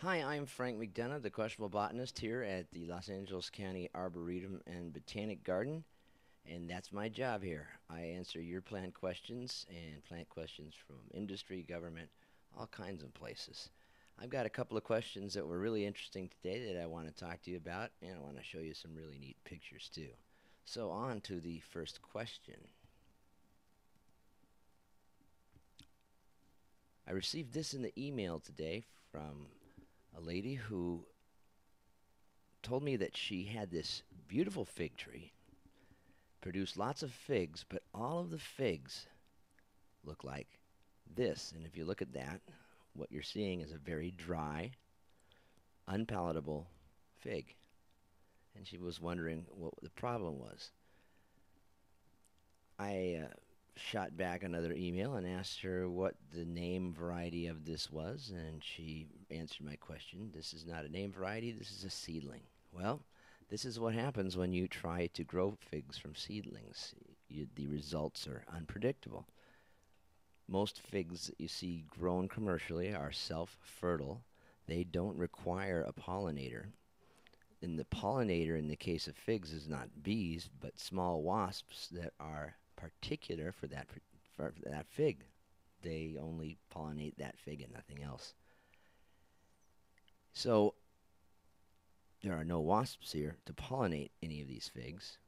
Hi, I'm Frank McDonough, the Questionable Botanist here at the Los Angeles County Arboretum and Botanic Garden, and that's my job here. I answer your plant questions and plant questions from industry, government, all kinds of places. I've got a couple of questions that were really interesting today that I want to talk to you about, and I want to show you some really neat pictures too. So on to the first question. I received this in the email today from a lady who told me that she had this beautiful fig tree, produced lots of figs, but all of the figs look like this. And if you look at that, what you're seeing is a very dry, unpalatable fig. And she was wondering what the problem was. I shot back another email and asked her what the name variety of this was, and she answered my question. This is not a name variety, this is a seedling. Well, this is what happens when you try to grow figs from seedlings. The results are unpredictable. Most figs that you see grown commercially are self-fertile. They don't require a pollinator. And the pollinator in the case of figs is not bees, but small wasps that are particular for that fig. They only pollinate that fig and nothing else. So there are no wasps here to pollinate any of these figs.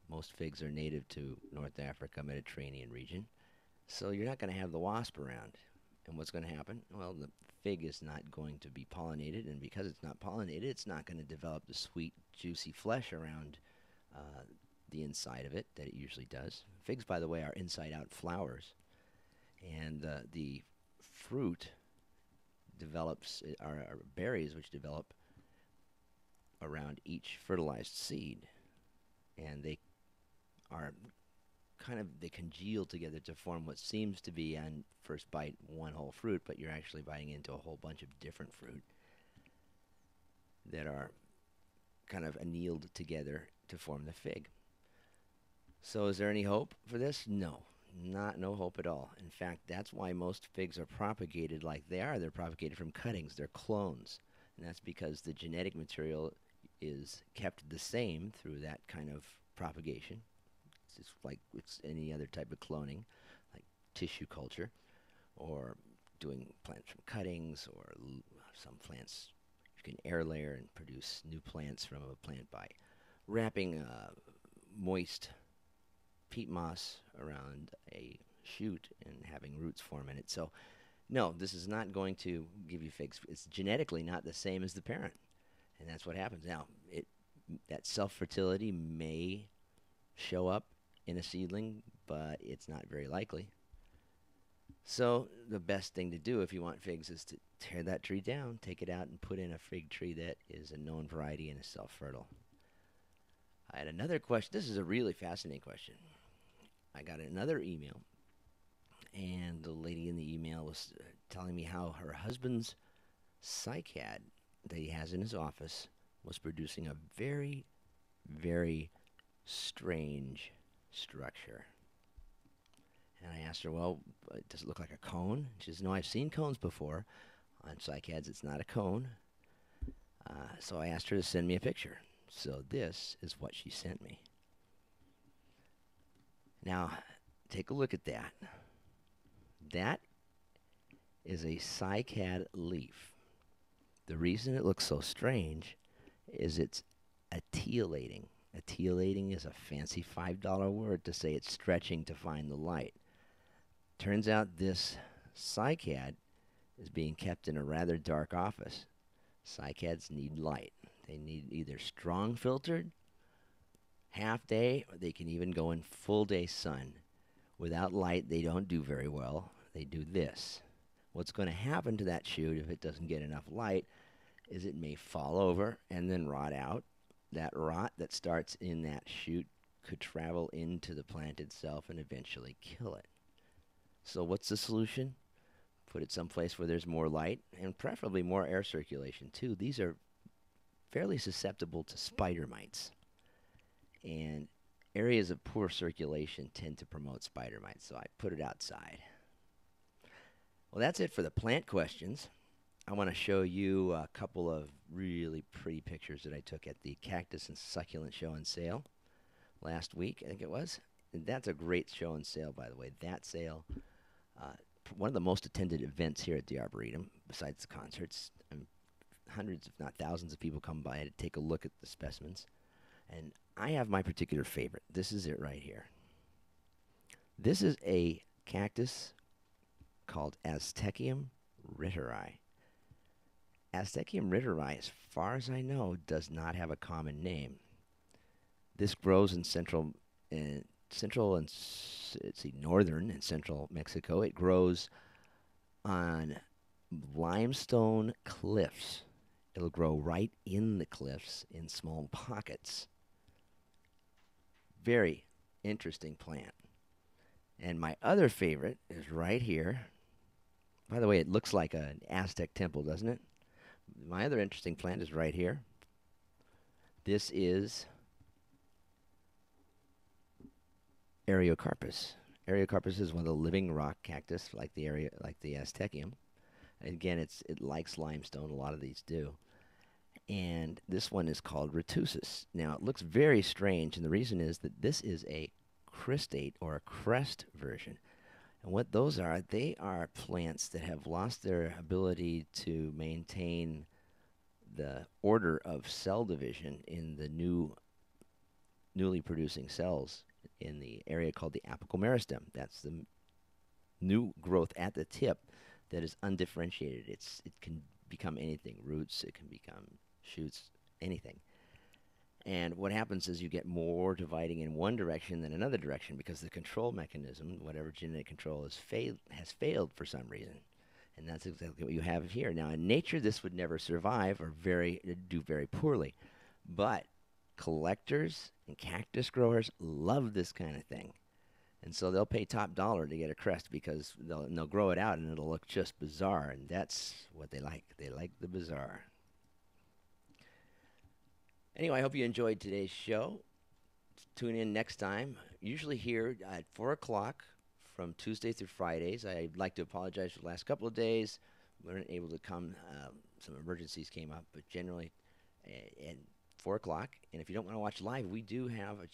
Most figs are native to North Africa, Mediterranean region. So you're not going to have the wasp around. And what's going to happen? Well, the fig is not going to be pollinated, and because it's not pollinated, it's not going to develop the sweet, juicy flesh around the inside of it that it usually does. Figs, by the way, are inside-out flowers, and the fruit develops are berries which develop around each fertilized seed, and they are they congeal together to form what seems to be, on first bite, one whole fruit, but you're actually biting into a whole bunch of different fruit that are kind of annealed together to form the fig. So is there any hope for this? No, no hope at all. In fact, that's why most figs are propagated like they are. They're propagated from cuttings. They're clones. And that's because the genetic material is kept the same through that kind of propagation. It's just like it's any other type of cloning, like tissue culture, or doing plants from cuttings, or some plants you can air layer and produce new plants from a plant by wrapping moist peat moss around a shoot and having roots form in it. So, no, this is not going to give you figs. It's genetically not the same as the parent, and that's what happens. Now, that self-fertility may show up in a seedling, but it's not very likely. So the best thing to do if you want figs is to tear that tree down, take it out, and put in a fig tree that is a known variety and is self-fertile. I had another question. This is a really fascinating question. I got another email, and the lady in the email was telling me how her husband's cycad that he has in his office was producing a very, very strange structure. And I asked her, well, does it look like a cone? She says, no, I've seen cones before. On cycads, it's not a cone. So I asked her to send me a picture. So this is what she sent me. Now, take a look at that. That is a cycad leaf. The reason it looks so strange is it's atteolating. Atteolating is a fancy $5 word to say it's stretching to find the light. Turns out this cycad is being kept in a rather dark office. Cycads need light. They need either strong filtered, half day, or they can even go in full day sun. Without light, they don't do very well. They do this. What's going to happen to that shoot if it doesn't get enough light is it may fall over and then rot out. That rot that starts in that shoot could travel into the plant itself and eventually kill it. So what's the solution? Put it someplace where there's more light and preferably more air circulation too. These are fairly susceptible to spider mites. And areas of poor circulation tend to promote spider mites, so I put it outside. Well, that's it for the plant questions. I want to show you a couple of really pretty pictures that I took at the Cactus and Succulent Show and Sale last week, I think it was. And that's a great show and sale, by the way. That sale, one of the most attended events here at the Arboretum, besides the concerts. Hundreds, if not thousands, of people come by to take a look at the specimens. And I have my particular favorite. This is it right here. This is a cactus called Aztecium ritteri. Aztecium ritteri, as far as I know, does not have a common name. This grows in central and northern and central Mexico. It grows on limestone cliffs. It'll grow right in the cliffs in small pockets. Very interesting plant. And my other favorite is right here. By the way, it looks like an Aztec temple, doesn't it? My other interesting plant is right here. This is Ariocarpus. Ariocarpus is one of the living rock cactus, like the Aztecium. Again, it likes limestone. A lot of these do. And this one is called retusus. Now, it looks very strange, and the reason is that this is a cristate or a crest version. And what those are, they are plants that have lost their ability to maintain the order of cell division in the newly producing cells in the area called the apical meristem. That's the new growth at the tip that is undifferentiated. It can become anything, roots, it can become shoots, anything. And what happens is you get more dividing in one direction than another direction because the control mechanism, whatever genetic control has failed for some reason. And that's exactly what you have here. Now, in nature, this would never survive or do very poorly. But collectors and cactus growers love this kind of thing. And so they'll pay top dollar to get a crest because they'll grow it out and it'll look just bizarre. And that's what they like. They like the bizarre. Anyway, I hope you enjoyed today's show. Tune in next time, usually here at 4 o'clock from Tuesday through Fridays. I'd like to apologize for the last couple of days. We weren't able to come. Some emergencies came up, but generally at 4 o'clock. And if you don't want to watch live, we do have a